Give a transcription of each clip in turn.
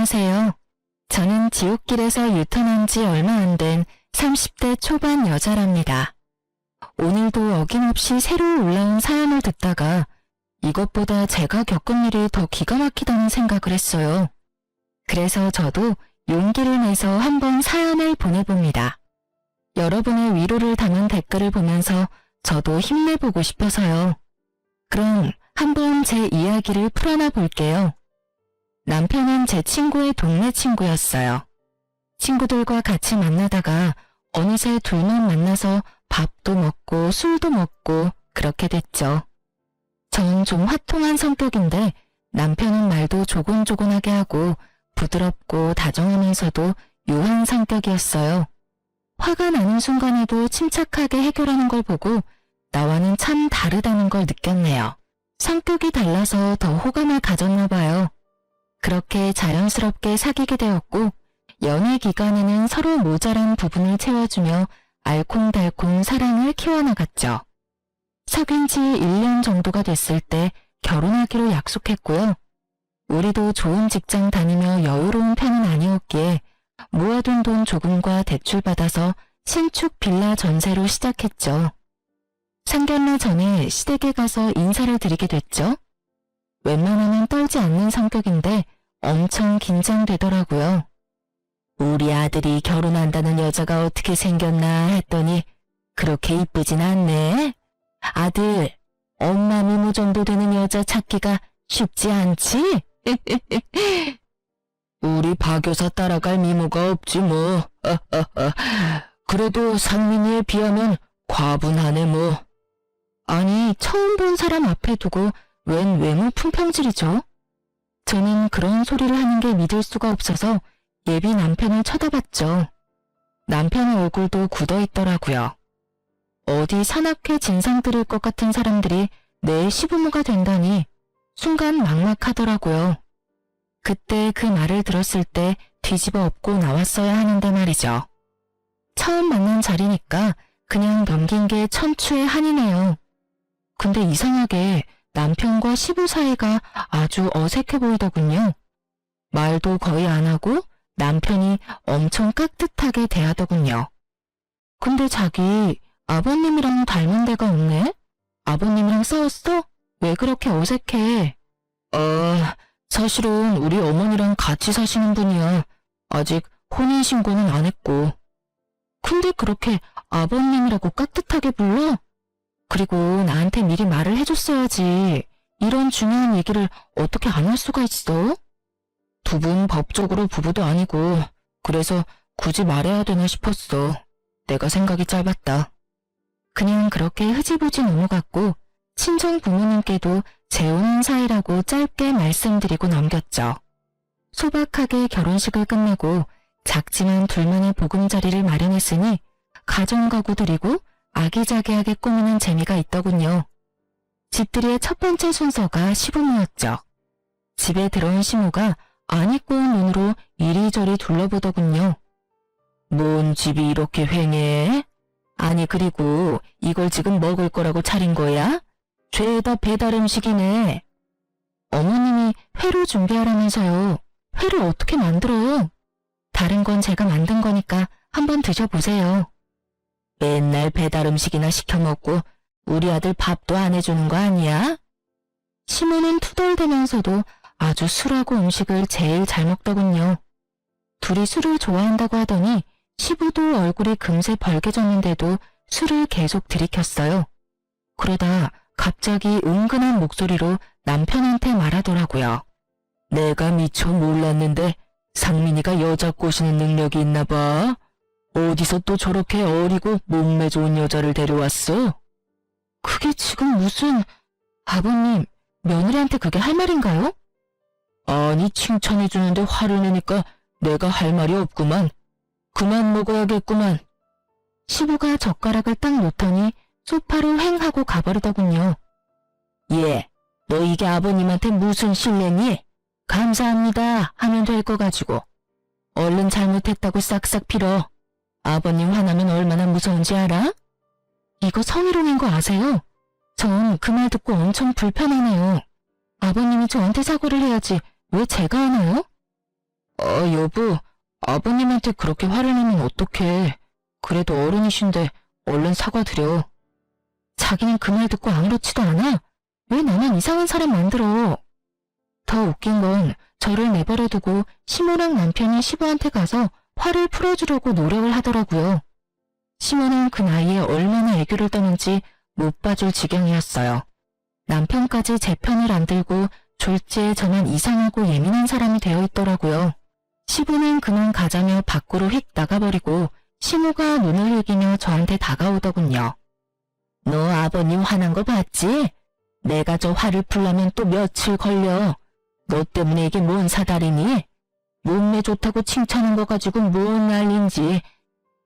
안녕하세요. 저는 지옥길에서 유턴한 지 얼마 안 된 30대 초반 여자랍니다. 오늘도 어김없이 새로 올라온 사연을 듣다가 이것보다 제가 겪은 일이 더 기가 막히다는 생각을 했어요. 그래서 저도 용기를 내서 한번 사연을 보내봅니다. 여러분의 위로를 담은 댓글을 보면서 저도 힘내보고 싶어서요. 그럼 한번 제 이야기를 풀어놔 볼게요. 남편은 제 친구의 동네 친구였어요. 친구들과 같이 만나다가 어느새 둘만 만나서 밥도 먹고 술도 먹고 그렇게 됐죠. 전 좀 화통한 성격인데 남편은 말도 조곤조곤하게 하고 부드럽고 다정하면서도 유한 성격이었어요. 화가 나는 순간에도 침착하게 해결하는 걸 보고 나와는 참 다르다는 걸 느꼈네요. 성격이 달라서 더 호감을 가졌나 봐요. 그렇게 자연스럽게 사귀게 되었고 연애 기간에는 서로 모자란 부분을 채워주며 알콩달콩 사랑을 키워나갔죠. 사귄 지 1년 정도가 됐을 때 결혼하기로 약속했고요. 우리도 좋은 직장 다니며 여유로운 편은 아니었기에 모아둔 돈 조금과 대출받아서 신축 빌라 전세로 시작했죠. 상견례 전에 시댁에 가서 인사를 드리게 됐죠. 웬만하면 떨지 않는 성격인데 엄청 긴장되더라고요. 우리 아들이 결혼한다는 여자가 어떻게 생겼나 했더니 그렇게 이쁘진 않네. 아들, 엄마 미모 정도 되는 여자 찾기가 쉽지 않지? 우리 박 여사 따라갈 미모가 없지 뭐. 그래도 상민이에 비하면 과분하네 뭐. 아니, 처음 본 사람 앞에 두고 웬 외모 품평질이죠? 저는 그런 소리를 하는 게 믿을 수가 없어서 예비 남편을 쳐다봤죠. 남편의 얼굴도 굳어있더라고요. 어디 산악회 진상 들을 것 같은 사람들이 내 시부모가 된다니 순간 막막하더라고요. 그때 그 말을 들었을 때 뒤집어 엎고 나왔어야 하는데 말이죠. 처음 만난 자리니까 그냥 넘긴 게 천추의 한이네요. 근데 이상하게 남편과 시부 사이가 아주 어색해 보이더군요. 말도 거의 안 하고 남편이 엄청 깍듯하게 대하더군요. 근데 자기 아버님이랑 닮은 데가 없네? 아버님이랑 싸웠어? 왜 그렇게 어색해? 사실은 우리 어머니랑 같이 사시는 분이야. 아직 혼인신고는 안 했고. 근데 그렇게 아버님이라고 깍듯하게 불러? 그리고 나한테 미리 말을 해줬어야지. 이런 중요한 얘기를 어떻게 안 할 수가 있어? 두 분 법적으로 부부도 아니고 그래서 굳이 말해야 되나 싶었어. 내가 생각이 짧았다. 그냥 그렇게 흐지부지 넘어갔고 친정 부모님께도 재혼한 사이라고 짧게 말씀드리고 넘겼죠. 소박하게 결혼식을 끝내고 작지만 둘만의 보금자리를 마련했으니 가정가구 드리고 아기자기하게 꾸미는 재미가 있더군요. 집들이의 첫 번째 순서가 시부모였죠. 집에 들어온 시모가 안 입고 온 눈으로 이리저리 둘러보더군요. 뭔 집이 이렇게 휑해? 아니 그리고 이걸 지금 먹을 거라고 차린 거야? 죄다 배달 음식이네. 어머님이 회로 준비하라면서요. 회를 어떻게 만들어? 다른 건 제가 만든 거니까 한번 드셔보세요. 맨날 배달 음식이나 시켜 먹고 우리 아들 밥도 안 해주는 거 아니야? 시모는 투덜대면서도 아주 술하고 음식을 제일 잘 먹더군요. 둘이 술을 좋아한다고 하더니 시부도 얼굴이 금세 벌개졌는데도 술을 계속 들이켰어요. 그러다 갑자기 은근한 목소리로 남편한테 말하더라고요. 내가 미처 몰랐는데 상민이가 여자 꼬시는 능력이 있나 봐. 어디서 또 저렇게 어리고 몸매 좋은 여자를 데려왔어? 그게 지금 무슨... 아버님, 며느리한테 그게 할 말인가요? 아니 칭찬해주는데 화를 내니까 내가 할 말이 없구만. 그만 먹어야겠구만. 시부가 젓가락을 딱 놓더니 소파로 횡 하고 가버리더군요. 예, 너 이게 아버님한테 무슨 실례니? 감사합니다 하면 될 거 가지고. 얼른 잘못했다고 싹싹 빌어. 아버님 화나면 얼마나 무서운지 알아? 이거 성희롱인 거 아세요? 전 그 말 듣고 엄청 불편하네요. 아버님이 저한테 사과를 해야지 왜 제가 하나요? 여보, 아버님한테 그렇게 화를 내면 어떡해. 그래도 어른이신데 얼른 사과드려. 자기는 그 말 듣고 아무렇지도 않아? 왜 나만 이상한 사람 만들어? 더 웃긴 건 저를 내버려두고 시모랑 남편이 시부한테 가서 화를 풀어주려고 노력을 하더라고요. 시모는 그 나이에 얼마나 애교를 떠는지 못 봐줄 지경이었어요. 남편까지 제 편을 안 들고 졸지에 저만 이상하고 예민한 사람이 되어 있더라고요. 시부는 그만 가자며 밖으로 휙 나가버리고 시모가 눈을 흘기며 저한테 다가오더군요. 너 아버님 화난 거 봤지? 내가 저 화를 풀려면 또 며칠 걸려. 너 때문에 이게 뭔 사달이니? 몸매 좋다고 칭찬한 거 가지고 뭔 난린지.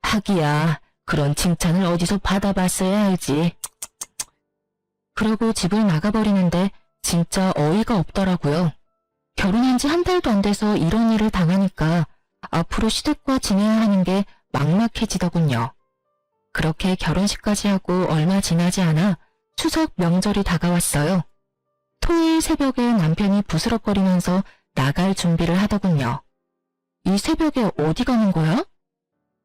하기야, 그런 칭찬을 어디서 받아봤어야 알지. 그러고 집을 나가버리는데 진짜 어이가 없더라고요. 결혼한 지 한 달도 안 돼서 이런 일을 당하니까 앞으로 시댁과 지내야 하는 게 막막해지더군요. 그렇게 결혼식까지 하고 얼마 지나지 않아 추석 명절이 다가왔어요. 토요일 새벽에 남편이 부스럭거리면서 나갈 준비를 하더군요. 이 새벽에 어디 가는 거야?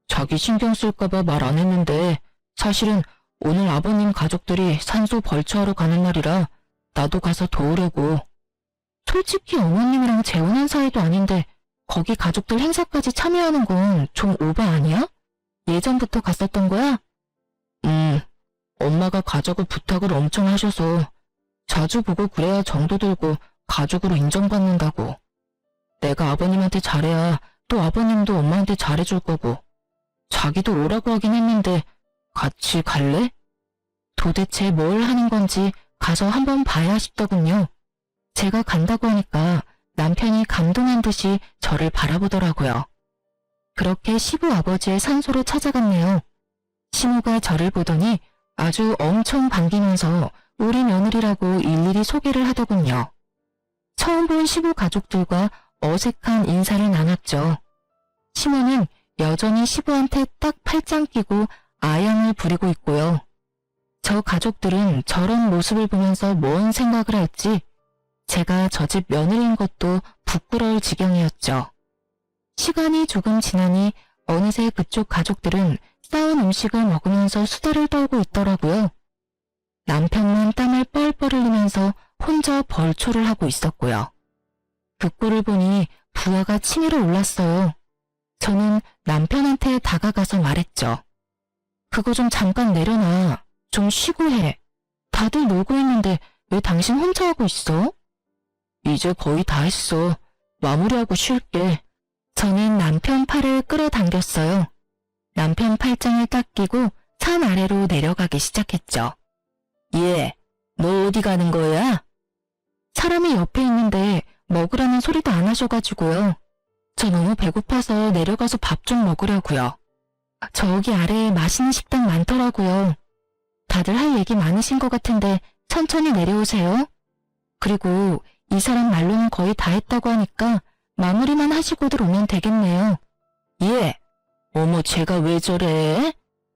자기 신경 쓸까봐 말 안 했는데 사실은 오늘 아버님 가족들이 산소 벌초하러 가는 날이라 나도 가서 도우려고. 솔직히 어머님이랑 재혼한 사이도 아닌데 거기 가족들 행사까지 참여하는 건 좀 오바 아니야? 예전부터 갔었던 거야? 엄마가 가자고 부탁을 엄청 하셔서 자주 보고 그래야 정도 들고 가족으로 인정받는다고. 내가 아버님한테 잘해야 또 아버님도 엄마한테 잘해줄 거고. 자기도 오라고 하긴 했는데 같이 갈래? 도대체 뭘 하는 건지 가서 한번 봐야 싶더군요. 제가 간다고 하니까 남편이 감동한 듯이 저를 바라보더라고요. 그렇게 시부 아버지의 산소로 찾아갔네요. 시모가 저를 보더니 아주 엄청 반기면서 우리 며느리라고 일일이 소개를 하더군요. 처음 본 시부 가족들과 어색한 인사를 나눴죠. 시모는 여전히 시부한테 딱 팔짱 끼고 아양을 부리고 있고요. 저 가족들은 저런 모습을 보면서 뭔 생각을 할지 제가 저 집 며느리인 것도 부끄러울 지경이었죠. 시간이 조금 지나니 어느새 그쪽 가족들은 싸운 음식을 먹으면서 수다를 떨고 있더라고요. 남편만 땀을 뻘뻘 흘리면서 혼자 벌초를 하고 있었고요. 그 꼴을 보니 부하가 치밀어 올랐어요. 저는 남편한테 다가가서 말했죠. 그거 좀 잠깐 내려놔. 좀 쉬고 해. 다들 놀고 있는데 왜 당신 혼자 하고 있어? 이제 거의 다 했어. 마무리하고 쉴게. 저는 남편 팔을 끌어당겼어요. 남편 팔짱을 딱 끼고 산 아래로 내려가기 시작했죠. 얘, 너 어디 가는 거야? 사람이 옆에 있는데 먹으라는 소리도 안 하셔가지고요. 저 너무 배고파서 내려가서 밥 좀 먹으려고요. 저기 아래에 맛있는 식당 많더라고요. 다들 할 얘기 많으신 것 같은데 천천히 내려오세요. 그리고 이 사람 말로는 거의 다 했다고 하니까 마무리만 하시고들 오면 되겠네요. 예. 어머, 쟤가 왜 저래?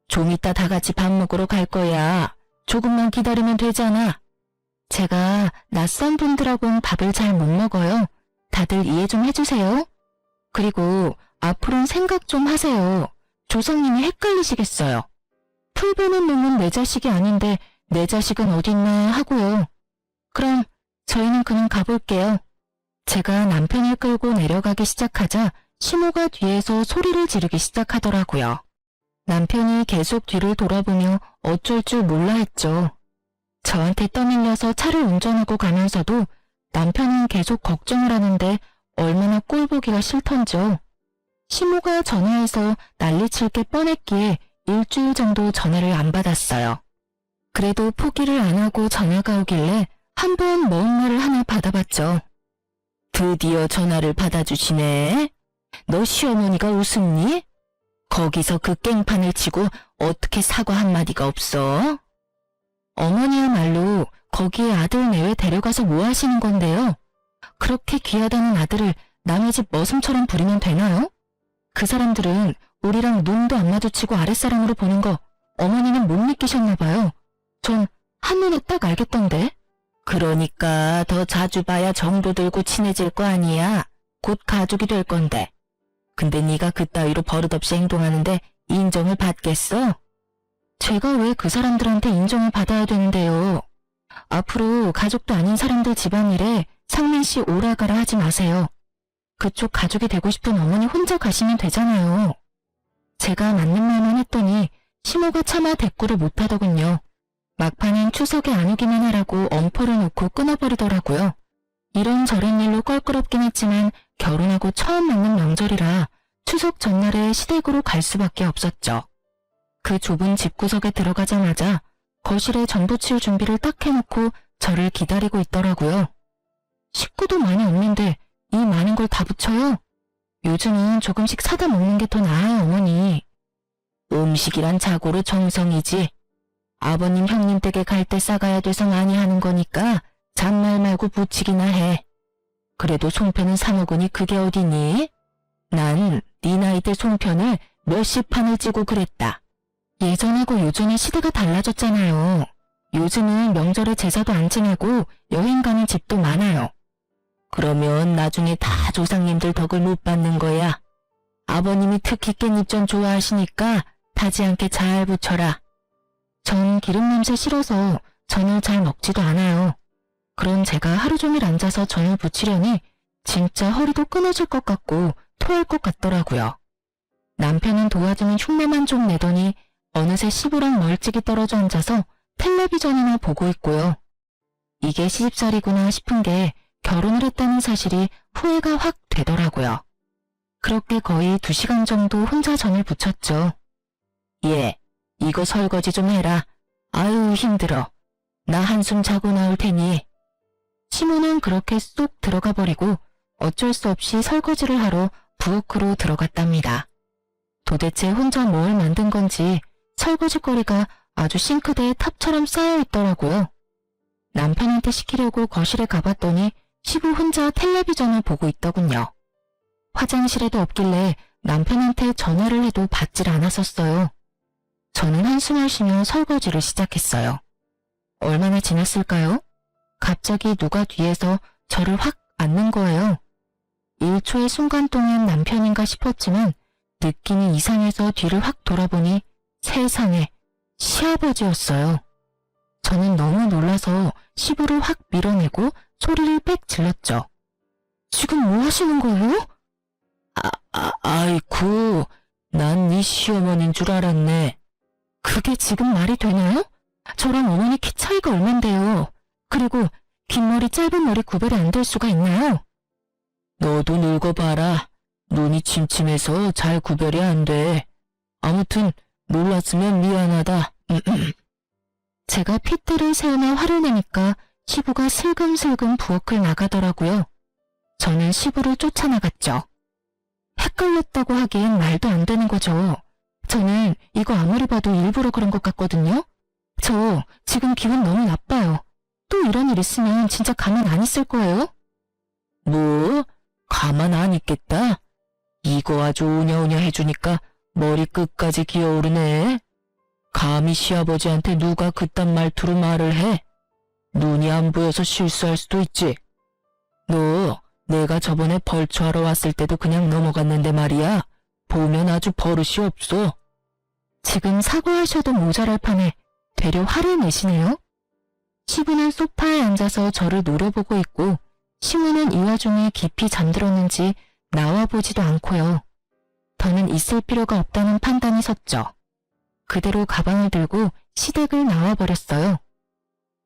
좀 이따 다 같이 밥 먹으러 갈 거야. 조금만 기다리면 되잖아. 제가 낯선 분들하고는 밥을 잘 못 먹어요. 다들 이해 좀 해주세요. 그리고 앞으로는 생각 좀 하세요. 조상님이 헷갈리시겠어요. 풀 보는 놈은 내 자식이 아닌데 내 자식은 어딨나 하고요. 그럼 저희는 그냥 가볼게요. 제가 남편을 끌고 내려가기 시작하자 시모가 뒤에서 소리를 지르기 시작하더라고요. 남편이 계속 뒤를 돌아보며 어쩔 줄 몰라 했죠. 저한테 떠밀려서 차를 운전하고 가면서도 남편은 계속 걱정을 하는데 얼마나 꼴보기가 싫던지요. 시모가 전화해서 난리칠 게 뻔했기에 일주일 정도 전화를 안 받았어요. 그래도 포기를 안 하고 전화가 오길래 한번 먼 말을 하나 받아봤죠. 드디어 전화를 받아주시네. 너 시어머니가 우습니? 거기서 그 깽판을 치고 어떻게 사과 한마디가 없어? 어머니야말로 거기에 아들 내외 데려가서 뭐 하시는 건데요? 그렇게 귀하다는 아들을 남의 집 머슴처럼 부리면 되나요? 그 사람들은 우리랑 눈도 안 마주치고 아랫사람으로 보는 거 어머니는 못 느끼셨나 봐요. 전 한눈에 딱 알겠던데. 그러니까 더 자주 봐야 정도 들고 친해질 거 아니야. 곧 가족이 될 건데. 근데 네가 그따위로 버릇없이 행동하는데 인정을 받겠어? 제가 왜 그 사람들한테 인정을 받아야 되는데요? 앞으로 가족도 아닌 사람들 집안일에 상민 씨 오라가라 하지 마세요. 그쪽 가족이 되고 싶은 어머니 혼자 가시면 되잖아요. 제가 맞는 말만 했더니 시모가 차마 대꾸를 못하더군요. 막판엔 추석에 안 오기만 하라고 엄포를 놓고 끊어버리더라고요. 이런저런 일로 껄끄럽긴 했지만 결혼하고 처음 맞는 명절이라 추석 전날에 시댁으로 갈 수밖에 없었죠. 그 좁은 집구석에 들어가자마자 거실에 전 부칠 준비를 딱 해놓고 저를 기다리고 있더라고요. 식구도 많이 없는데 이 많은 걸 다 붙여요? 요즘은 조금씩 사다 먹는 게 더 나아요, 어머니. 음식이란 자고로 정성이지. 아버님 형님 댁에 갈 때 싸가야 돼서 많이 하는 거니까 잔말 말고 부치기나 해. 그래도 송편은 사 먹으니 그게 어디니? 난 네 나이 때 송편을 몇십 판을 찌고 그랬다. 예전하고 요즘은 시대가 달라졌잖아요. 요즘은 명절에 제사도 안 지내고 여행 가는 집도 많아요. 그러면 나중에 다 조상님들 덕을 못 받는 거야. 아버님이 특히 깻잎전 좋아하시니까 타지 않게 잘 부쳐라. 전 기름 냄새 싫어서 전을 잘 먹지도 않아요. 그럼 제가 하루 종일 앉아서 전을 부치려니 진짜 허리도 끊어질 것 같고 토할 것 같더라고요. 남편은 도와주는 흉내만 좀 내더니 어느새 시부랑 멀찍이 떨어져 앉아서 텔레비전이나 보고 있고요. 이게 시집살이구나 싶은 게 결혼을 했다는 사실이 후회가 확 되더라고요. 그렇게 거의 2시간 정도 혼자 전을 부쳤죠. 예, 이거 설거지 좀 해라. 아유 힘들어. 나 한숨 자고 나올 테니. 시모는 그렇게 쏙 들어가 버리고 어쩔 수 없이 설거지를 하러 부엌으로 들어갔답니다. 도대체 혼자 뭘 만든 건지 설거지거리가 아주 싱크대에 탑처럼 쌓여 있더라고요. 남편한테 시키려고 거실에 가봤더니 시부 혼자 텔레비전을 보고 있더군요. 화장실에도 없길래 남편한테 전화를 해도 받질 않았었어요. 저는 한숨을 쉬며 설거지를 시작했어요. 얼마나 지났을까요? 갑자기 누가 뒤에서 저를 확 안는 거예요. 1초의 순간 동안 남편인가 싶었지만 느낌이 이상해서 뒤를 확 돌아보니 세상에 시아버지였어요. 저는 너무 놀라서 시부를 확 밀어내고 소리를 빽 질렀죠. 지금 뭐 하시는 거예요? 아이쿠, 난 네 시어머니인 줄 알았네. 그게 지금 말이 되나요? 저랑 어머니 키 차이가 얼만데요. 그리고 긴 머리 짧은 머리 구별이 안 될 수가 있나요? 너도 늙어봐라. 눈이 침침해서 잘 구별이 안 돼. 아무튼 놀랐으면 미안하다. 제가 핏대를 세우며 화를 내니까 시부가 슬금슬금 부엌을 나가더라고요. 저는 시부를 쫓아나갔죠. 헷갈렸다고 하기엔 말도 안 되는 거죠. 저는 이거 아무리 봐도 일부러 그런 것 같거든요. 저 지금 기분 너무 나빠요. 또 이런 일 있으면 진짜 가만 안 있을 거예요? 뭐? 가만 안 있겠다? 이거 아주 우냐우냐 해주니까 머리 끝까지 기어오르네. 감히 시아버지한테 누가 그딴 말투로 말을 해? 눈이 안 보여서 실수할 수도 있지. 너 내가 저번에 벌초하러 왔을 때도 그냥 넘어갔는데 말이야. 보면 아주 버릇이 없어. 지금 사과하셔도 모자랄 판에 되려 화를 내시네요. 시부는 소파에 앉아서 저를 노려보고 있고 시모는 이 와중에 깊이 잠들었는지 나와보지도 않고요. 더는 있을 필요가 없다는 판단이 섰죠. 그대로 가방을 들고 시댁을 나와버렸어요.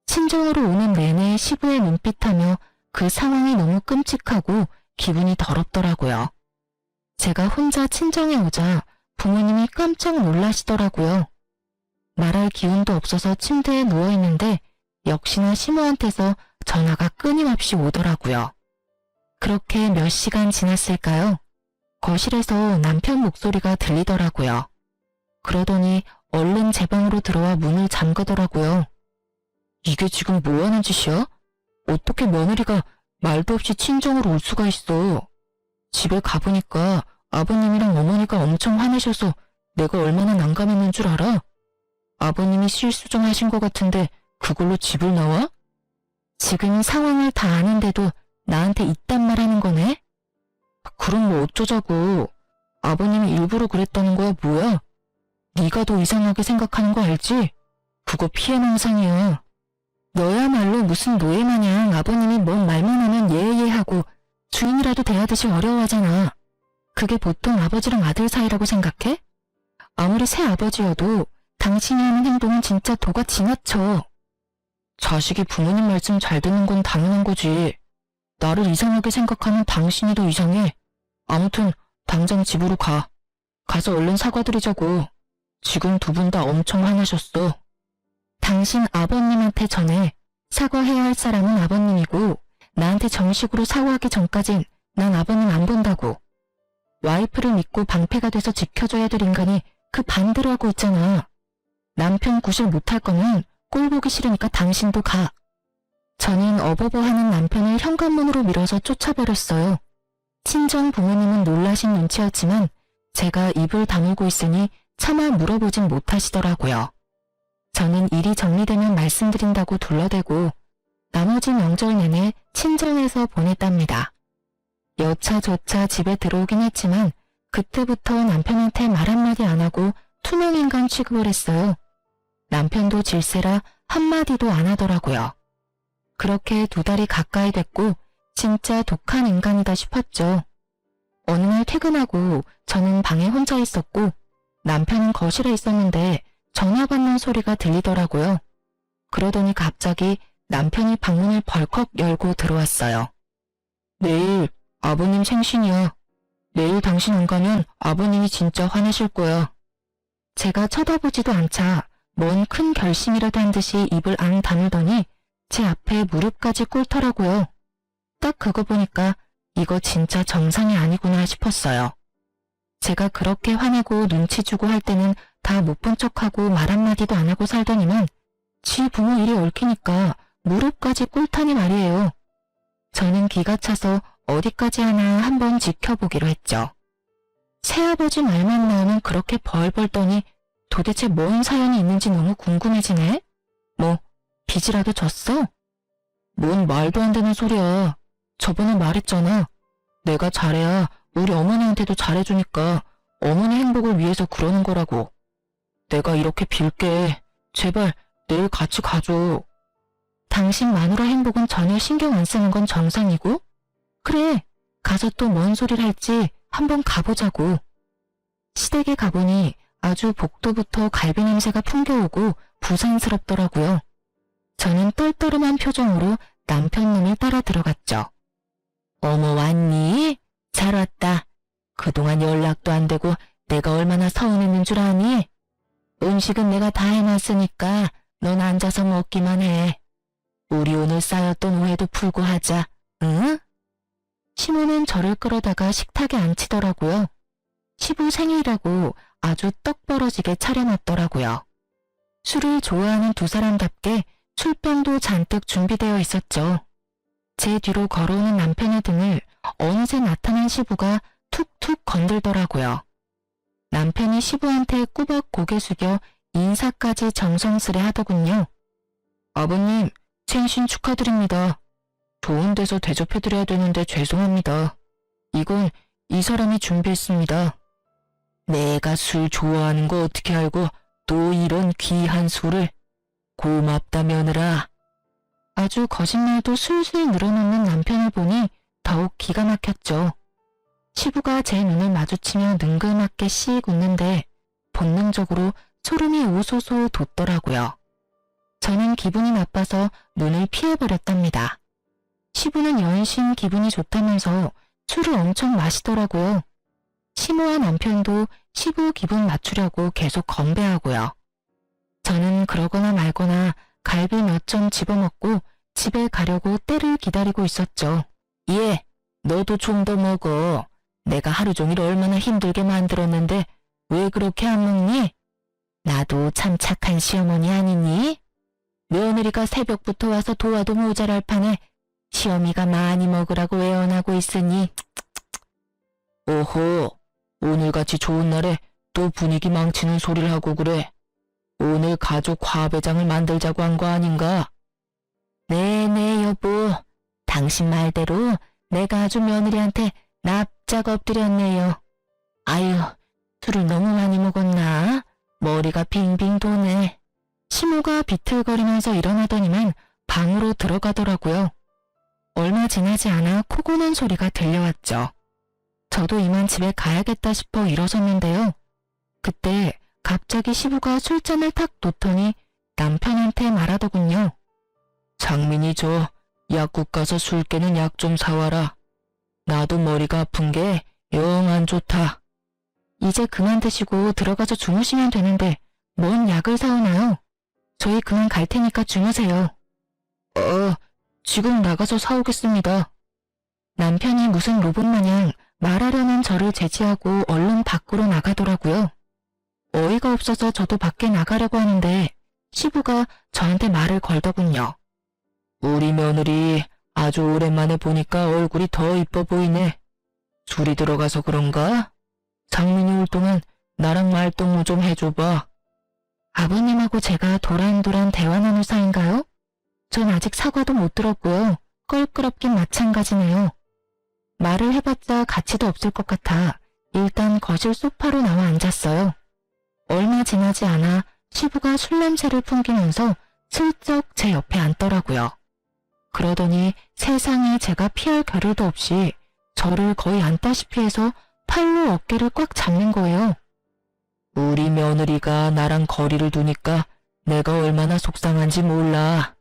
친정으로 오는 내내 시부의 눈빛하며 그 상황이 너무 끔찍하고 기분이 더럽더라고요. 제가 혼자 친정에 오자 부모님이 깜짝 놀라시더라고요. 말할 기운도 없어서 침대에 누워있는데 역시나 시모한테서 전화가 끊임없이 오더라고요. 그렇게 몇 시간 지났을까요? 거실에서 남편 목소리가 들리더라고요. 그러더니 얼른 제 방으로 들어와 문을 잠그더라고요. 이게 지금 뭐 하는 짓이야? 어떻게 며느리가 말도 없이 친정으로 올 수가 있어. 집에 가보니까 아버님이랑 어머니가 엄청 화내셔서 내가 얼마나 난감했는 줄 알아? 아버님이 실수 좀 하신 것 같은데 그걸로 집을 나와? 지금 상황을 다 아는데도 나한테 이딴 말 하는 거네? 그럼 뭐 어쩌자고. 아버님이 일부러 그랬다는 거야, 뭐야? 네가 더 이상하게 생각하는 거 알지? 그거 피해망상이야. 너야말로 무슨 노예 마냥 아버님이 뭔 말만 하면 예예하고 주인이라도 대하듯이 어려워하잖아. 그게 보통 아버지랑 아들 사이라고 생각해? 아무리 새아버지여도 당신이 하는 행동은 진짜 도가 지나쳐. 자식이 부모님 말씀 잘 듣는 건 당연한 거지. 나를 이상하게 생각하는 당신이 더 이상해. 아무튼 당장 집으로 가. 가서 얼른 사과드리자고. 지금 두 분 다 엄청 화나셨어. 당신 아버님한테 전해. 사과해야 할 사람은 아버님이고 나한테 정식으로 사과하기 전까진 난 아버님 안 본다고. 와이프를 믿고 방패가 돼서 지켜줘야 될 인간이 그 반대로 하고 있잖아. 남편 구실 못할 거면 꼴 보기 싫으니까 당신도 가. 저는 어버버하는 남편을 현관문으로 밀어서 쫓아버렸어요. 친정 부모님은 놀라신 눈치였지만 제가 입을 다물고 있으니 차마 물어보진 못하시더라고요. 저는 일이 정리되면 말씀드린다고 둘러대고 나머지 명절 내내 친정에서 보냈답니다. 여차저차 집에 들어오긴 했지만 그때부터 남편한테 말 한마디 안 하고 투명인간 취급을 했어요. 남편도 질세라 한마디도 안 하더라고요. 그렇게 2달이 가까이 됐고 진짜 독한 인간이다 싶었죠. 어느 날 퇴근하고 저는 방에 혼자 있었고 남편은 거실에 있었는데 전화 받는 소리가 들리더라고요. 그러더니 갑자기 남편이 방문을 벌컥 열고 들어왔어요. 내일 아버님 생신이야. 내일 당신 안 가면 아버님이 진짜 화내실 거야. 제가 쳐다보지도 않자 뭔 큰 결심이라도 한 듯이 입을 앙 다물더니 제 앞에 무릎까지 꿇더라고요. 딱 그거 보니까 이거 진짜 정상이 아니구나 싶었어요. 제가 그렇게 화내고 눈치 주고 할 때는 다 못 본 척하고 말 한마디도 안 하고 살더니만 지 부모 일이 얽히니까 무릎까지 꿇다니 말이에요. 저는 기가 차서 어디까지 하나 한번 지켜보기로 했죠. 새아버지 말만 나오면 그렇게 벌벌 떠니 도대체 뭔 사연이 있는지 너무 궁금해지네? 뭐 빚이라도 졌어? 뭔 말도 안 되는 소리야. 저번에 말했잖아. 내가 잘해야 우리 어머니한테도 잘해주니까 어머니 행복을 위해서 그러는 거라고. 내가 이렇게 빌게. 제발 내일 같이 가줘. 당신 마누라 행복은 전혀 신경 안 쓰는 건 정상이고? 그래, 가서 또 뭔 소리를 할지 한번 가보자고. 시댁에 가보니 아주 복도부터 갈비 냄새가 풍겨오고 부산스럽더라고요. 저는 떨떠름한 표정으로 남편 놈을 따라 들어갔죠. 어머 왔니? 잘 왔다. 그동안 연락도 안 되고 내가 얼마나 서운했는 줄 아니? 음식은 내가 다 해놨으니까 넌 앉아서 먹기만 해. 우리 오늘 쌓였던 오해도 풀고 하자. 응? 시모는 저를 끌어다가 식탁에 앉히더라고요. 시부 생일이라고 아주 떡 벌어지게 차려놨더라고요. 술을 좋아하는 두 사람답게 술병도 잔뜩 준비되어 있었죠. 제 뒤로 걸어오는 남편의 등을 어느새 나타난 시부가 툭툭 건들더라고요. 남편이 시부한테 꾸벅 고개 숙여 인사까지 정성스레 하더군요. 아버님, 생신 축하드립니다. 좋은 데서 대접해드려야 되는데 죄송합니다. 이건 이 사람이 준비했습니다. 내가 술 좋아하는 거 어떻게 알고 또 이런 귀한 술을. 고맙다 며느라. 아주 거짓말도 술술 늘어놓는 남편을 보니 더욱 기가 막혔죠. 시부가 제 눈을 마주치며 능글맞게 씩 웃는데 본능적으로 소름이 오소소 돋더라고요. 저는 기분이 나빠서 눈을 피해버렸답니다. 시부는 연신 기분이 좋다면서 술을 엄청 마시더라고요. 시모와 남편도 시부 기분 맞추려고 계속 건배하고요. 저는 그러거나 말거나 갈비 몇 점 집어먹고 집에 가려고 때를 기다리고 있었죠. 예, 너도 좀 더 먹어. 내가 하루 종일 얼마나 힘들게 만들었는데 왜 그렇게 안 먹니? 나도 참 착한 시어머니 아니니? 며느리가 새벽부터 와서 도와도 모자랄 판에 시어미가 많이 먹으라고 애원하고 있으니. 오호, 오늘같이 좋은 날에 또 분위기 망치는 소리를 하고 그래. 오늘 가족 화배장을 만들자고 한 거 아닌가? 네네 여보, 당신 말대로 내가 아주 며느리한테 납작 엎드렸네요. 아유, 술을 너무 많이 먹었나? 머리가 빙빙 도네. 시모가 비틀거리면서 일어나더니만 방으로 들어가더라고요. 얼마 지나지 않아 코 고는 소리가 들려왔죠. 저도 이만 집에 가야겠다 싶어 일어섰는데요. 그때 갑자기 시부가 술잔을 탁 놓더니 남편한테 말하더군요. 장민이 저 약국 가서 술 깨는 약 좀 사와라. 나도 머리가 아픈 게 영 안 좋다. 이제 그만 드시고 들어가서 주무시면 되는데 뭔 약을 사오나요? 저희 그만 갈 테니까 주무세요. 지금 나가서 사오겠습니다. 남편이 무슨 로봇 마냥 말하려는 저를 제지하고 얼른 밖으로 나가더라고요. 어이가 없어서 저도 밖에 나가려고 하는데 시부가 저한테 말을 걸더군요. 우리 며느리 아주 오랜만에 보니까 얼굴이 더 이뻐 보이네. 술이 들어가서 그런가? 장민이 올 동안 나랑 말동무 좀 해줘봐. 아버님하고 제가 도란도란 대화 나눌 사이인가요? 전 아직 사과도 못 들었고요. 껄끄럽긴 마찬가지네요. 말을 해봤자 가치도 없을 것 같아 일단 거실 소파로 나와 앉았어요. 얼마 지나지 않아 시부가 술 냄새를 풍기면서 슬쩍 제 옆에 앉더라고요. 그러더니 세상에 제가 피할 겨를도 없이 저를 거의 안다시피 해서 팔로 어깨를 꽉 잡는 거예요. 우리 며느리가 나랑 거리를 두니까 내가 얼마나 속상한지 몰라.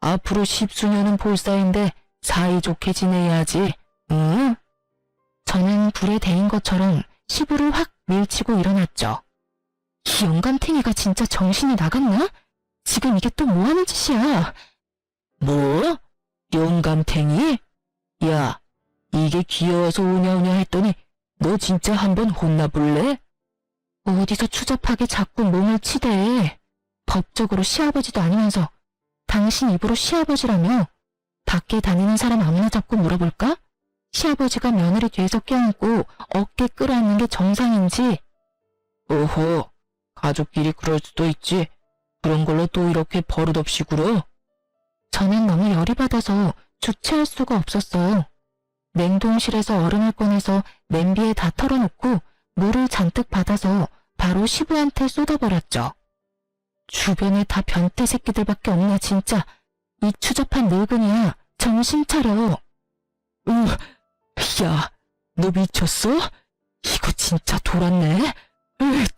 앞으로 10수년은 볼 사이인데 사이좋게 지내야지. 응? 저는 불에 데인 것처럼 시부를 확 밀치고 일어났죠. 이 영감탱이가 진짜 정신이 나갔나? 지금 이게 또 뭐하는 짓이야? 뭐? 영감탱이? 야, 이게 귀여워서 우냐우냐 했더니 너 진짜 한번 혼나볼래? 어디서 추잡하게 자꾸 몸을 치대. 법적으로 시아버지도 아니면서 당신 입으로 시아버지라며? 밖에 다니는 사람 아무나 잡고 물어볼까? 시아버지가 며느리 뒤에서 껴안고 어깨 끌어안는 게 정상인지. 오호, 가족끼리 그럴 수도 있지. 그런 걸로 또 이렇게 버릇없이 굴어? 저는 너무 열이 받아서 주체할 수가 없었어요. 냉동실에서 얼음을 꺼내서 냄비에 다 털어놓고 물을 잔뜩 받아서 바로 시부한테 쏟아버렸죠. 주변에 다 변태 새끼들밖에 없냐 진짜. 이 추잡한 늙은이야. 정신 차려. 야, 너 미쳤어? 이거 진짜 돌았네.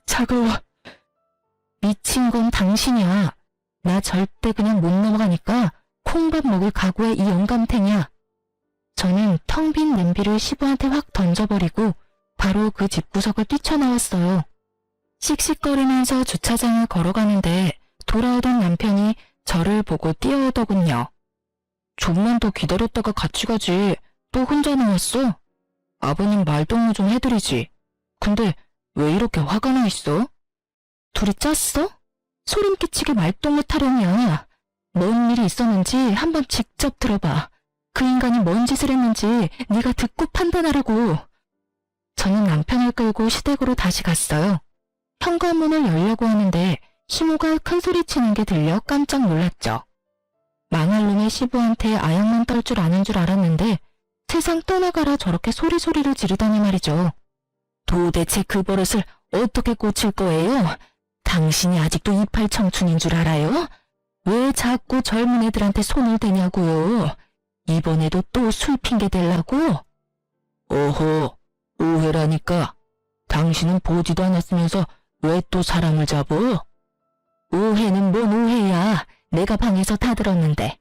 차가워. 미친 건 당신이야. 나 절대 그냥 못 넘어가니까 콩밥 먹을 각오의 이 영감탱이야. 저는 텅 빈 냄비를 시부한테 확 던져버리고 바로 그 집구석을 뛰쳐나왔어요. 씩씩거리면서 주차장을 걸어가는데 돌아오던 남편이 저를 보고 뛰어오더군요. 좀만 더 기다렸다가 같이 가지. 또 혼자 나왔어? 아버님 말동무 좀 해드리지. 근데 왜 이렇게 화가 나 있어? 둘이 짰어? 소름 끼치게 말동무 타령이야. 뭔 일이 있었는지 한번 직접 들어봐. 그 인간이 뭔 짓을 했는지 네가 듣고 판단하라고. 저는 남편을 끌고 시댁으로 다시 갔어요. 현관문을 열려고 하는데 시모가 큰 소리치는 게 들려 깜짝 놀랐죠. 망할 놈의 시부한테 아양만 떨 줄 아는 줄 알았는데 세상 떠나가라 저렇게 소리를 지르다니 말이죠. 도대체 그 버릇을 어떻게 고칠 거예요? 당신이 아직도 이팔 청춘인 줄 알아요? 왜 자꾸 젊은 애들한테 손을 대냐고요? 이번에도 또 술 핑계 대려고? 오호, 오해라니까. 당신은 보지도 않았으면서 왜 또 사람을 잡어? 오해는 뭔 오해야. 내가 방에서 다 들었는데.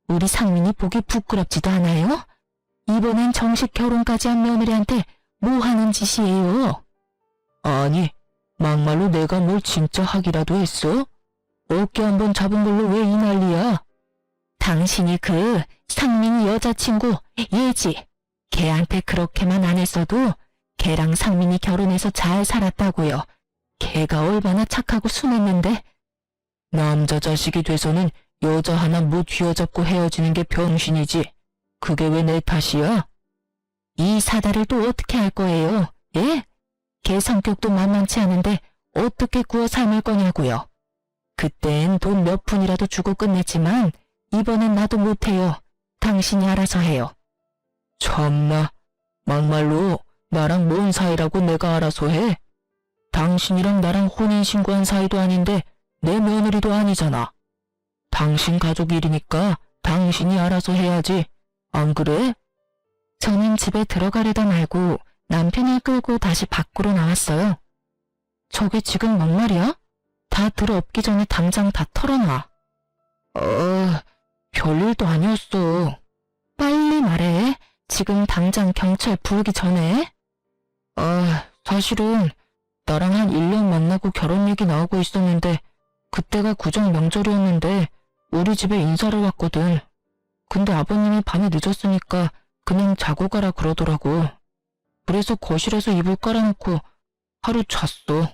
우리 상민이 보기 부끄럽지도 않아요? 이번엔 정식 결혼까지 한 며느리한테 뭐 하는 짓이에요? 아니, 막말로 내가 뭘 진짜 하기라도 했어? 어깨 한번 잡은 걸로 왜 이 난리야? 당신이 그 상민이 여자친구 얘지. 걔한테 그렇게만 안 했어도 걔랑 상민이 결혼해서 잘 살았다고요. 걔가 얼마나 착하고 순했는데. 남자 자식이 돼서는 여자 하나 못 휘어잡고 헤어지는 게 병신이지. 그게 왜 내 탓이야? 이 사다를 또 어떻게 할 거예요? 예? 걔 성격도 만만치 않은데 어떻게 구워 삶을 거냐고요. 그땐 돈 몇 푼이라도 주고 끝냈지만 이번엔 나도 못해요. 당신이 알아서 해요. 참나, 막말로 나랑 뭔 사이라고 내가 알아서 해? 당신이랑 나랑 혼인신고한 사이도 아닌데 내 며느리도 아니잖아. 당신 가족 일이니까 당신이 알아서 해야지. 안 그래? 저는 집에 들어가려다 말고 남편을 끌고 다시 밖으로 나왔어요. 저게 지금 뭔 말이야? 다 들어엎기 전에 당장 다 털어놔. 별일도 아니었어. 빨리 말해. 지금 당장 경찰 부르기 전에. 사실은 나랑 한 1년 만나고 결혼 얘기 나오고 있었는데 그때가 구정 명절이었는데 우리 집에 인사를 왔거든. 근데 아버님이 밤이 늦었으니까 그냥 자고 가라 그러더라고. 그래서 거실에서 이불 깔아놓고 하루 잤어.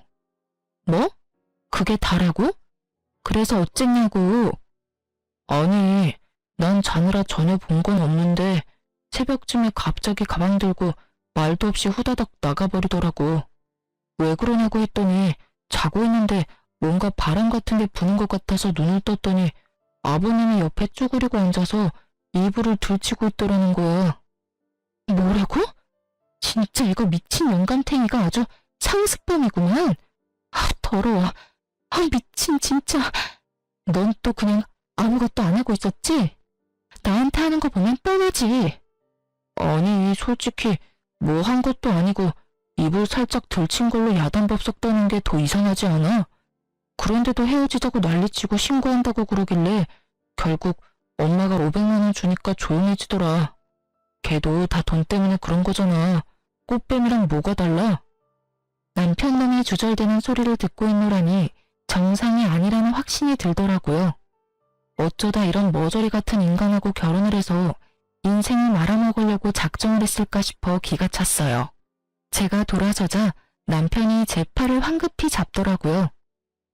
뭐? 그게 다라고? 그래서 어쨌냐고. 아니, 난 자느라 전혀 본 건 없는데 새벽쯤에 갑자기 가방 들고 말도 없이 후다닥 나가버리더라고. 왜 그러냐고 했더니 자고 있는데 뭔가 바람 같은 게 부는 것 같아서 눈을 떴더니 아버님이 옆에 쭈그리고 앉아서 이불을 들치고 있더라는 거야. 뭐라고? 진짜 이거 미친 영감탱이가 아주 상습범이구만. 더러워. 미친 진짜. 넌 또 그냥 아무것도 안 하고 있었지? 나한테 하는 거 보면 뻔하지. 아니, 솔직히 뭐 한 것도 아니고 이불 살짝 들친 걸로 야단법석 떠는 게 더 이상하지 않아? 그런데도 헤어지자고 난리치고 신고한다고 그러길래 결국 엄마가 500만 원 주니까 조용해지더라. 걔도 다 돈 때문에 그런 거잖아. 꽃뱀이랑 뭐가 달라? 남편 놈이 주절대는 소리를 듣고 있노라니 정상이 아니라는 확신이 들더라고요. 어쩌다 이런 머저리 같은 인간하고 결혼을 해서 인생을 말아먹으려고 작정을 했을까 싶어 기가 찼어요. 제가 돌아서자 남편이 제 팔을 황급히 잡더라고요.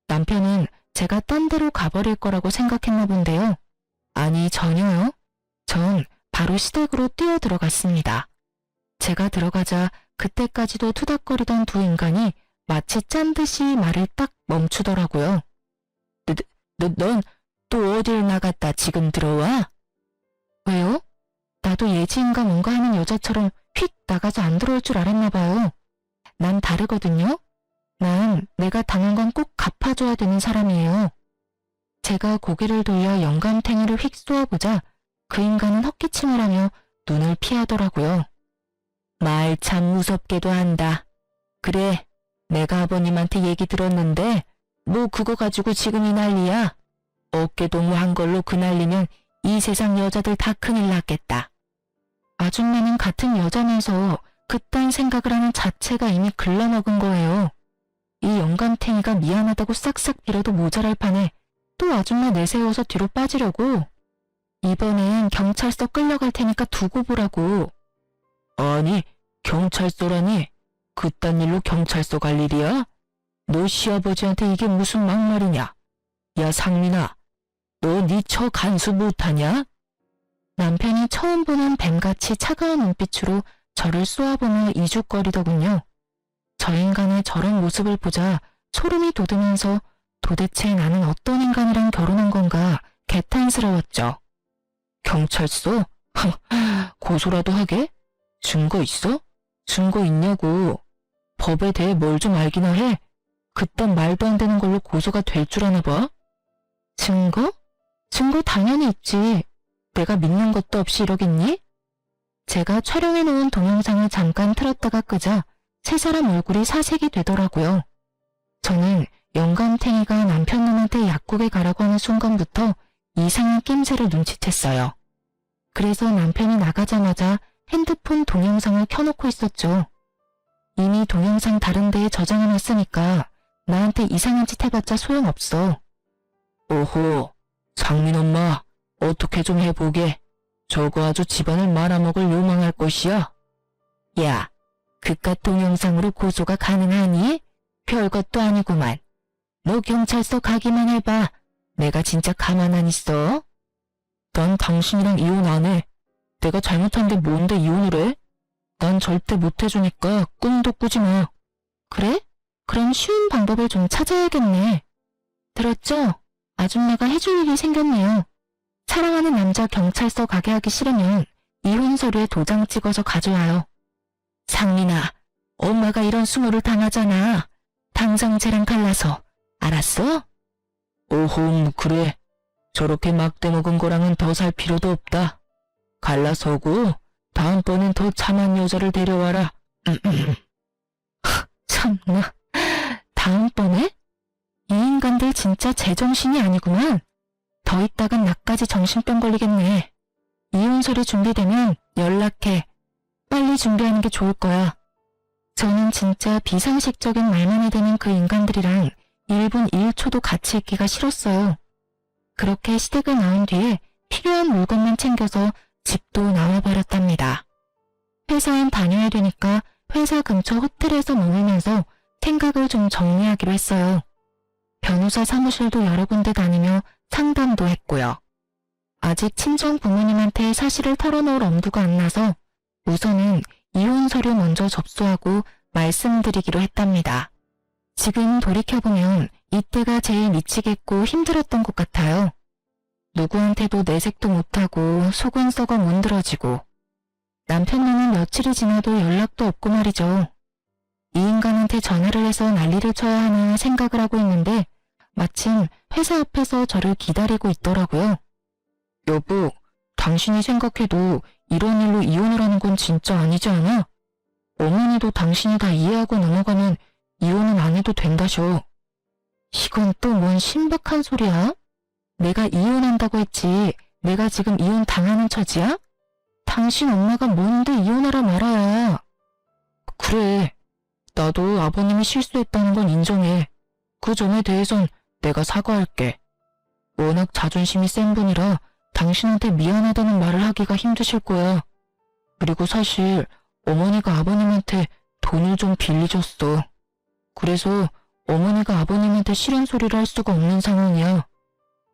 남편은 제가 딴 데로 가버릴 거라고 생각했나 본데요. 아니, 전혀요. 전 바로 시댁으로 뛰어들어갔습니다. 제가 들어가자 그때까지도 투닥거리던 두 인간이 마치 짠 듯이 말을 딱 멈추더라고요. 넌 또 어딜 나갔다 지금 들어와? 왜요? 나도 예지인가 뭔가 하는 여자처럼 휙 나가서 안 들어올 줄 알았나 봐요. 난 다르거든요. 난 내가 당한 건 꼭 갚아줘야 되는 사람이에요. 제가 고개를 돌려 영감탱이를 휙 쏘아보자 그 인간은 헛기침을 하며 눈을 피하더라고요. 말 참 무섭게도 한다. 그래, 내가 아버님한테 얘기 들었는데 뭐 그거 가지고 지금 이 난리야. 어깨동무한 걸로 그 난리면 이 세상 여자들 다 큰일 났겠다. 아줌마는 같은 여자면서 그딴 생각을 하는 자체가 이미 글러먹은 거예요. 이 영감탱이가 미안하다고 싹싹 빌어도 모자랄 판에 또 아줌마 내세워서 뒤로 빠지려고. 이번엔 경찰서 끌려갈 테니까 두고 보라고. 아니, 경찰서라니? 그딴 일로 경찰서 갈 일이야? 너 시아버지한테 이게 무슨 막말이냐? 야, 상민아, 너 네 처 간수 못하냐? 남편이 처음 보는 뱀같이 차가운 눈빛으로 저를 쏘아보며 이죽거리더군요. 저 인간의 저런 모습을 보자 소름이 돋으면서 도대체 나는 어떤 인간이랑 결혼한 건가 개탄스러웠죠. 경찰서? 고소라도 하게? 증거 있어? 증거 있냐고. 법에 대해 뭘 좀 알기나 해. 그딴 말도 안 되는 걸로 고소가 될 줄 아나 봐. 증거? 증거 당연히 있지. 내가 믿는 것도 없이 이러겠니? 제가 촬영해놓은 동영상을 잠깐 틀었다가 끄자 세 사람 얼굴이 사색이 되더라고요. 저는 영감탱이가 남편놈한테 약국에 가라고 하는 순간부터 이상한 낌새를 눈치챘어요. 그래서 남편이 나가자마자 핸드폰 동영상을 켜놓고 있었죠. 이미 동영상 다른 데에 저장해놨으니까 나한테 이상한 짓 해봤자 소용없어. 오호, 상민 엄마, 어떻게 좀 해보게. 저거 아주 집안을 말아먹을 요망할 것이야. 야, 그깟 동영상으로 고소가 가능하니? 별것도 아니구만. 너 경찰서 가기만 해봐. 내가 진짜 가만 안 있어. 난 당신이랑 이혼 안 해. 내가 잘못한 게 뭔데 이혼을 해? 난 절대 못 해주니까 꿈도 꾸지 마. 그래? 그럼 쉬운 방법을 좀 찾아야겠네. 들었죠? 아줌마가 해줄 일이 생겼네요. 사랑하는 남자 경찰서 가게 하기 싫으면 이혼 서류에 도장 찍어서 가져와요. 상민아, 엄마가 이런 수모를 당하잖아. 당장 쟤랑 갈라서. 알았어? 오홈, 그래. 저렇게 막대 먹은 거랑은 더 살 필요도 없다. 갈라서고 다음번엔 더 참한 여자를 데려와라. 참나. 다음번에? 이 인간들 진짜 제정신이 아니구만. 더 있다간 나까지 정신병 걸리겠네. 이혼 서류 준비되면 연락해. 빨리 준비하는 게 좋을 거야. 저는 진짜 비상식적인 말만 해대는 그 인간들이랑 1분 1초도 같이 있기가 싫었어요. 그렇게 시댁을 나온 뒤에 필요한 물건만 챙겨서 집도 나와버렸답니다. 회사엔 다녀야 되니까 회사 근처 호텔에서 머물면서 생각을 좀 정리하기로 했어요. 변호사 사무실도 여러 군데 다니며 상담도 했고요. 아직 친정 부모님한테 사실을 털어놓을 엄두가 안 나서 우선은 이혼 서류 먼저 접수하고 말씀드리기로 했답니다. 지금 돌이켜보면 이때가 제일 미치겠고 힘들었던 것 같아요. 누구한테도 내색도 못하고 속은 썩어 문드러지고 남편과는 며칠이 지나도 연락도 없고 말이죠. 이 인간한테 전화를 해서 난리를 쳐야 하나 생각을 하고 있는데 마침 회사 앞에서 저를 기다리고 있더라고요. 여보, 당신이 생각해도 이런 일로 이혼을 하는 건 진짜 아니지 않아? 어머니도 당신이 다 이해하고 넘어가면 이혼은 안 해도 된다셔. 이건 또 뭔 신박한 소리야? 내가 이혼한다고 했지 내가 지금 이혼 당하는 처지야? 당신 엄마가 뭔데 이혼하라 말아야. 그래, 나도 아버님이 실수했다는 건 인정해. 그 점에 대해선 내가 사과할게. 워낙 자존심이 센 분이라 당신한테 미안하다는 말을 하기가 힘드실 거야. 그리고 사실 어머니가 아버님한테 돈을 좀 빌리셨어. 그래서 어머니가 아버님한테 싫은 소리를 할 수가 없는 상황이야.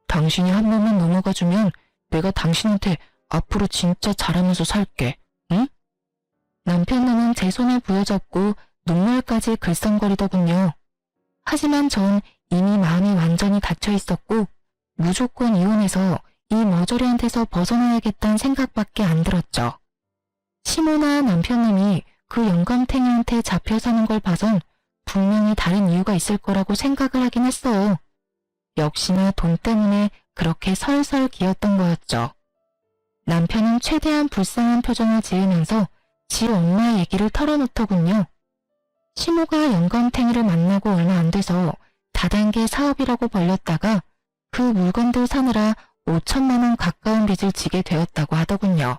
당신이 한 번만 넘어가주면 내가 당신한테 앞으로 진짜 잘하면서 살게, 응? 남편은 제 손을 부여잡고 눈물까지 글썽거리더군요. 하지만 전 이미 마음이 완전히 닫혀 있었고 무조건 이혼해서 이 머저리한테서 벗어나야겠다는 생각밖에 안 들었죠. 시모나 남편님이 그 영감탱이한테 잡혀 사는 걸 봐선 분명히 다른 이유가 있을 거라고 생각을 하긴 했어요. 역시나 돈 때문에 그렇게 설설 기었던 거였죠. 남편은 최대한 불쌍한 표정을 지으면서 지 엄마 얘기를 털어놓더군요. 시모가 영감탱이를 만나고 얼마 안 돼서 다단계 사업이라고 벌렸다가 그 물건들 사느라 5천만 원 가까운 빚을 지게 되었다고 하더군요.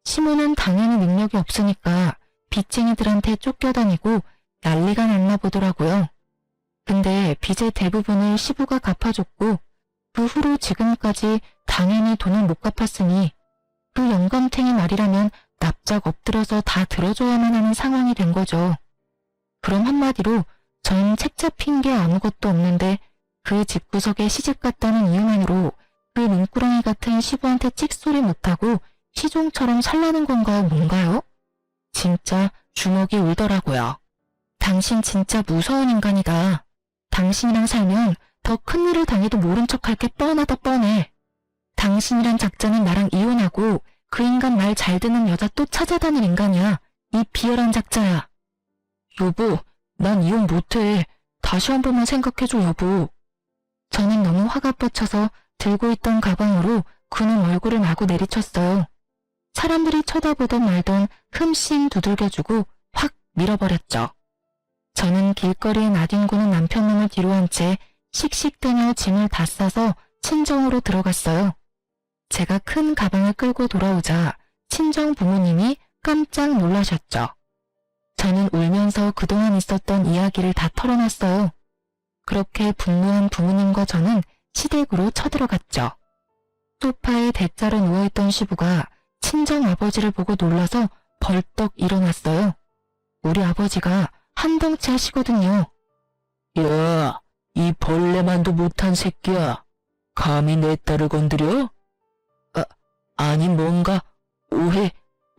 시모는 당연히 능력이 없으니까 빚쟁이들한테 쫓겨다니고 난리가 났나 보더라고요. 근데 빚의 대부분을 시부가 갚아줬고 그 후로 지금까지 당연히 돈을 못 갚았으니 그 영감탱이 말이라면 납작 엎드려서 다 들어줘야만 하는 상황이 된 거죠. 그럼 한마디로 전 책 잡힌 게 아무것도 없는데 그 집구석에 시집 갔다는 이유만으로 그 눈구렁이 같은 시부한테 찍소리 못하고 시종처럼 살라는 건가요, 뭔가요? 진짜 주먹이 울더라고요. 당신 진짜 무서운 인간이다. 당신이랑 살면 더 큰일을 당해도 모른 척할 게 뻔하다 뻔해. 당신이란 작자는 나랑 이혼하고 그 인간 말 잘 듣는 여자 또 찾아다닐 인간이야. 이 비열한 작자야. 여보, 난 이혼 못해. 다시 한 번만 생각해줘, 여보. 저는 너무 화가 뻗쳐서 들고 있던 가방으로 그놈 얼굴을 마구 내리쳤어요. 사람들이 쳐다보던 말던 흠씬 두들겨주고 확 밀어버렸죠. 저는 길거리에 나뒹구는 남편놈을 뒤로 한 채 씩씩대며 짐을 다 싸서 친정으로 들어갔어요. 제가 큰 가방을 끌고 돌아오자 친정 부모님이 깜짝 놀라셨죠. 저는 울면서 그동안 있었던 이야기를 다 털어놨어요. 그렇게 분노한 부모님과 저는 시댁으로 쳐들어갔죠. 소파에 대자로 누워있던 시부가 친정 아버지를 보고 놀라서 벌떡 일어났어요. 우리 아버지가 한덩치 하시거든요. 야, 이 벌레만도 못한 새끼야. 감히 내 딸을 건드려? 아니 뭔가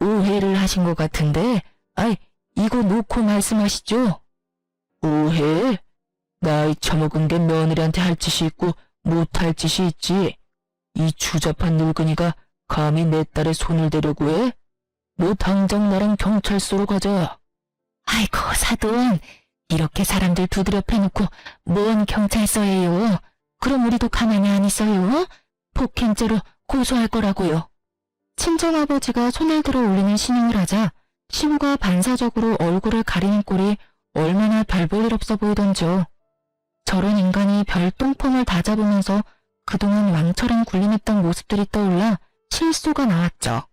오해를 하신 것 같은데, 이거 놓고 말씀하시죠. 오해? 나이 처먹은 게 며느리한테 할 짓이 있고 못할 짓이 있지. 이 추잡한 늙은이가 감히 내 딸의 손을 대려고 해? 너 당장 나랑 경찰서로 가자. 아이고, 사돈. 이렇게 사람들 두드려 패놓고 뭔 경찰서예요? 그럼 우리도 가만히 안 있어요? 폭행죄로 고소할 거라고요. 친정아버지가 손을 들어 올리는 신용을 하자 시부가 반사적으로 얼굴을 가리는 꼴이 얼마나 별 볼 일 없어 보이던지요. 저런 인간이 별똥폼을 다 잡으면서 그동안 왕처럼 군림했던 모습들이 떠올라 실소가 나왔죠.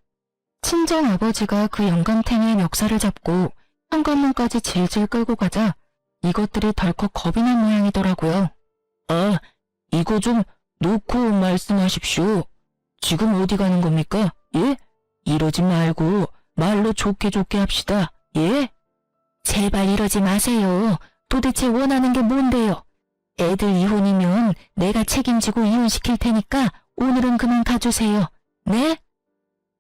친정아버지가 그 영감탱이의 멱살을 잡고 현관문까지 질질 끌고 가자 이것들이 덜컥 겁이 난 모양이더라고요. 아, 이거 좀 놓고 말씀하십시오. 지금 어디 가는 겁니까? 예? 이러지 말고 말로 좋게 합시다. 예? 제발 이러지 마세요. 도대체 원하는 게 뭔데요? 애들 이혼이면 내가 책임지고 이혼시킬 테니까 오늘은 그만 가주세요. 네?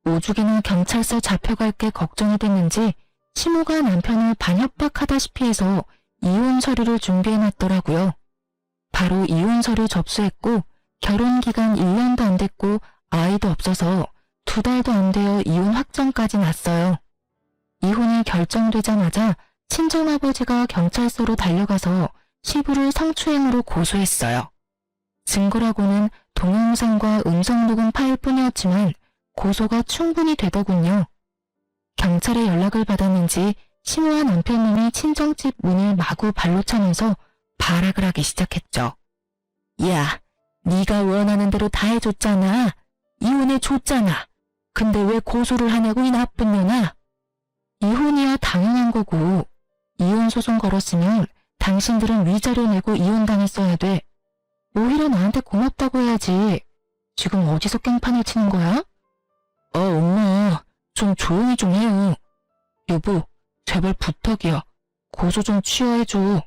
오죽이나 경찰서 잡혀갈 게 걱정이 됐는지 시모가 남편을 반협박하다시피 해서 이혼 서류를 준비해놨더라고요. 바로 이혼 서류 접수했고 결혼 기간 1년도 안 됐고 아이도 없어서 2달도 안 되어 이혼 확정까지 났어요. 이혼이 결정되자마자 친정아버지가 경찰서로 달려가서 시부를 성추행으로 고소했어요. 증거라고는 동영상과 음성녹음 파일뿐이었지만 고소가 충분히 되더군요. 경찰에 연락을 받았는지 시모와 남편님이 친정집 문을 마구 발로 차면서 발악을 하기 시작했죠. 야, 네가 원하는 대로 다 해줬잖아. 이혼해줬잖아. 근데 왜 고소를 하냐고 이 나쁜 년아. 이혼이야 당연한 거고 이혼 소송 걸었으면 당신들은 위자료 내고 이혼당했어야 돼. 오히려 나한테 고맙다고 해야지. 지금 어디서 깽판을 치는 거야? 엄마, 좀 조용히 좀 해요. 여보, 제발 부탁이야. 고소 좀 취하해줘.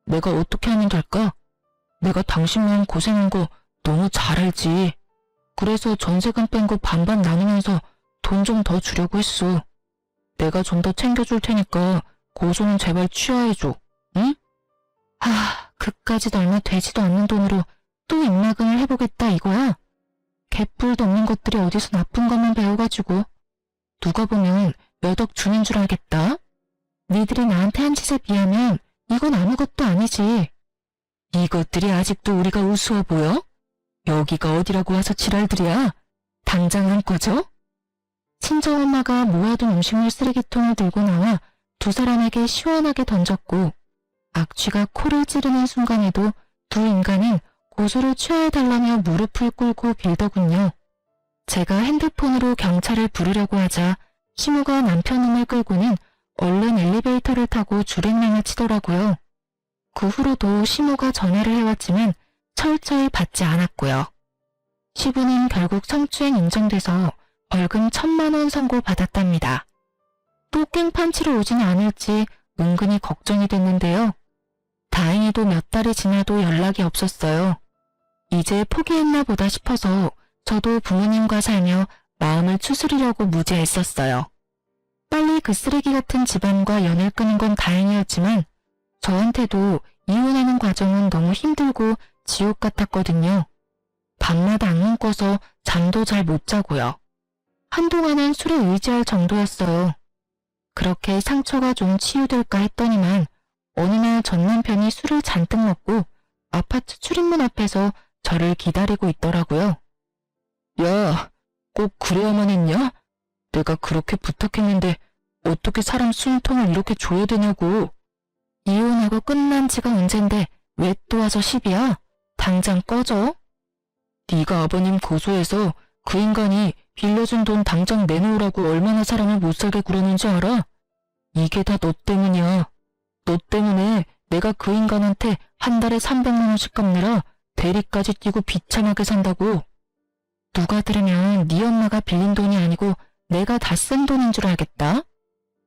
내가 어떻게 하면 될까? 내가 당신 마음 고생한 거 너무 잘 알지. 그래서 전세금 뺀 거 반반 나누면서 돈 좀 더 주려고 했어. 내가 좀 더 챙겨줄 테니까 고소는 제발 취하해줘. 응? 그까짓 얼마 되지도 않는 돈으로 또 입막음을 해보겠다 이거야? 개뿔도 없는 것들이 어디서 나쁜 것만 배워가지고 누가 보면 몇 억 주는 줄 알겠다. 니들이 나한테 한 짓에 비하면 이건 아무것도 아니지. 이것들이 아직도 우리가 우스워 보여? 여기가 어디라고 와서 지랄들이야? 당장 안 꺼져? 친정엄마가 모아둔 음식물 쓰레기통을 들고 나와 두 사람에게 시원하게 던졌고 악취가 코를 찌르는 순간에도 두 인간은 고소를 취하해달라며 무릎을 꿇고 빌더군요. 제가 핸드폰으로 경찰을 부르려고 하자 시모가 남편놈을 끌고는 얼른 엘리베이터를 타고 줄행랑을 치더라고요. 그 후로도 시모가 전화를 해왔지만 철저히 받지 않았고요. 시부는 결국 성추행 인정돼서 벌금 1,000만 원 선고받았답니다. 또 깽판 치러 오지는 않을지 은근히 걱정이 됐는데요. 다행히도 몇 달이 지나도 연락이 없었어요. 이제 포기했나 보다 싶어서 저도 부모님과 살며 마음을 추스리려고 무제했었어요. 빨리 그 쓰레기 같은 집안과 연을 끊은 건 다행이었지만 저한테도 이혼하는 과정은 너무 힘들고 지옥 같았거든요. 밤마다 악몽 꿔서 잠도 잘 못 자고요. 한동안은 술에 의지할 정도였어요. 그렇게 상처가 좀 치유될까 했더니만 어느 날 전 남편이 술을 잔뜩 먹고 아파트 출입문 앞에서 저를 기다리고 있더라고요. 야, 꼭 그래야만 했냐? 내가 그렇게 부탁했는데 어떻게 사람 숨통을 이렇게 줘야 되냐고. 이혼하고 끝난 지가 언젠데 왜 또 와서 시비야? 당장 꺼져. 네가 아버님 고소해서 그 인간이 빌려준 돈 당장 내놓으라고 얼마나 사람을 못살게 굴었는지 알아? 이게 다 너 때문이야. 너 때문에 내가 그 인간한테 한 달에 300만 원씩 갚느라 대리까지 뛰고 비참하게 산다고. 누가 들으면 네 엄마가 빌린 돈이 아니고 내가 다 쓴 돈인 줄 알겠다.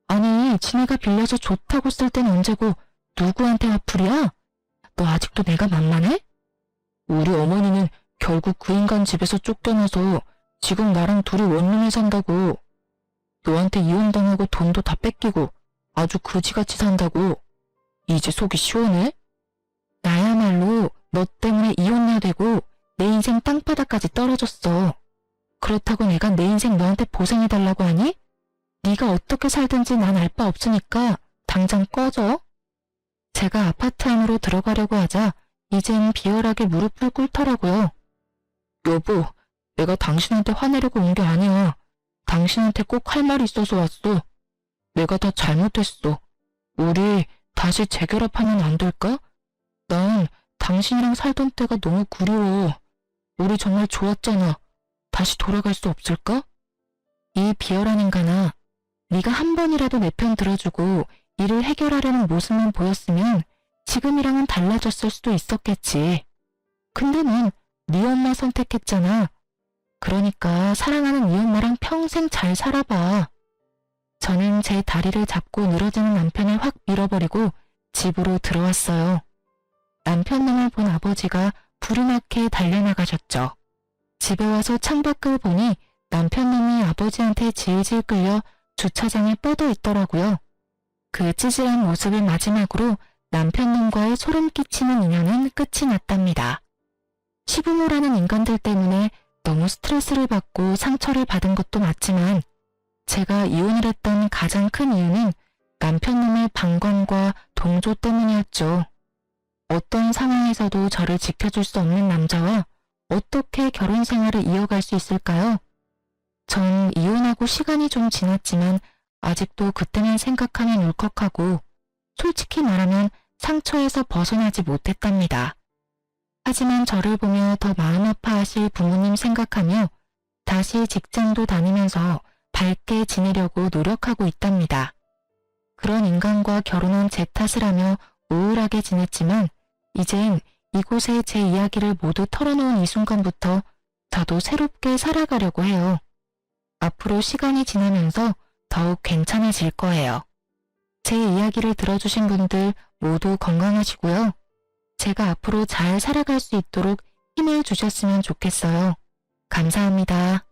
아니, 지네가 빌려서 좋다고 쓸 땐 언제고 누구한테 화풀이야? 너 아직도 내가 만만해? 우리 어머니는 결국 그 인간 집에서 쫓겨나서 지금 나랑 둘이 원룸에 산다고. 너한테 이혼당하고 돈도 다 뺏기고 아주 그지같이 산다고. 이제 속이 시원해? 나야말로 너 때문에 이혼녀 되고 내 인생 땅바닥까지 떨어졌어. 그렇다고 내가 내 인생 너한테 보상해달라고 하니? 네가 어떻게 살든지 난 알 바 없으니까 당장 꺼져. 제가 아파트 안으로 들어가려고 하자 이젠 비열하게 무릎을 꿇더라고요. 여보, 내가 당신한테 화내려고 온 게 아니야. 당신한테 꼭 할 말이 있어서 왔어. 내가 다 잘못했어. 우리 다시 재결합하면 안 될까? 난 당신이랑 살던 때가 너무 그리워. 우리 정말 좋았잖아. 다시 돌아갈 수 없을까? 이 비열한 인간아, 네가 한 번이라도 내 편 들어주고 일을 해결하려는 모습만 보였으면 지금이랑은 달라졌을 수도 있었겠지. 근데 넌 네 엄마 선택했잖아. 그러니까 사랑하는 네 엄마랑 평생 잘 살아봐. 저는 제 다리를 잡고 늘어지는 남편을 확 밀어버리고 집으로 들어왔어요. 남편놈을 본 아버지가 불이 나게 달려나가셨죠. 집에 와서 창밖을 보니 남편놈이 아버지한테 질질 끌려 주차장에 뻗어 있더라고요. 그 찌질한 모습을 마지막으로 남편놈과의 소름 끼치는 인연은 끝이 났답니다. 시부모라는 인간들 때문에 너무 스트레스를 받고 상처를 받은 것도 맞지만 제가 이혼을 했던 가장 큰 이유는 남편놈의 방관과 동조 때문이었죠. 어떤 상황에서도 저를 지켜줄 수 없는 남자와 어떻게 결혼 생활을 이어갈 수 있을까요? 전 이혼하고 시간이 좀 지났지만 아직도 그때만 생각하면 울컥하고 솔직히 말하면 상처에서 벗어나지 못했답니다. 하지만 저를 보며 더 마음 아파하실 부모님 생각하며 다시 직장도 다니면서 밝게 지내려고 노력하고 있답니다. 그런 인간과 결혼한 제 탓을 하며 우울하게 지냈지만 이젠 이곳에 제 이야기를 모두 털어놓은 이 순간부터 저도 새롭게 살아가려고 해요. 앞으로 시간이 지나면서 더욱 괜찮아질 거예요. 제 이야기를 들어주신 분들 모두 건강하시고요. 제가 앞으로 잘 살아갈 수 있도록 힘을 주셨으면 좋겠어요. 감사합니다.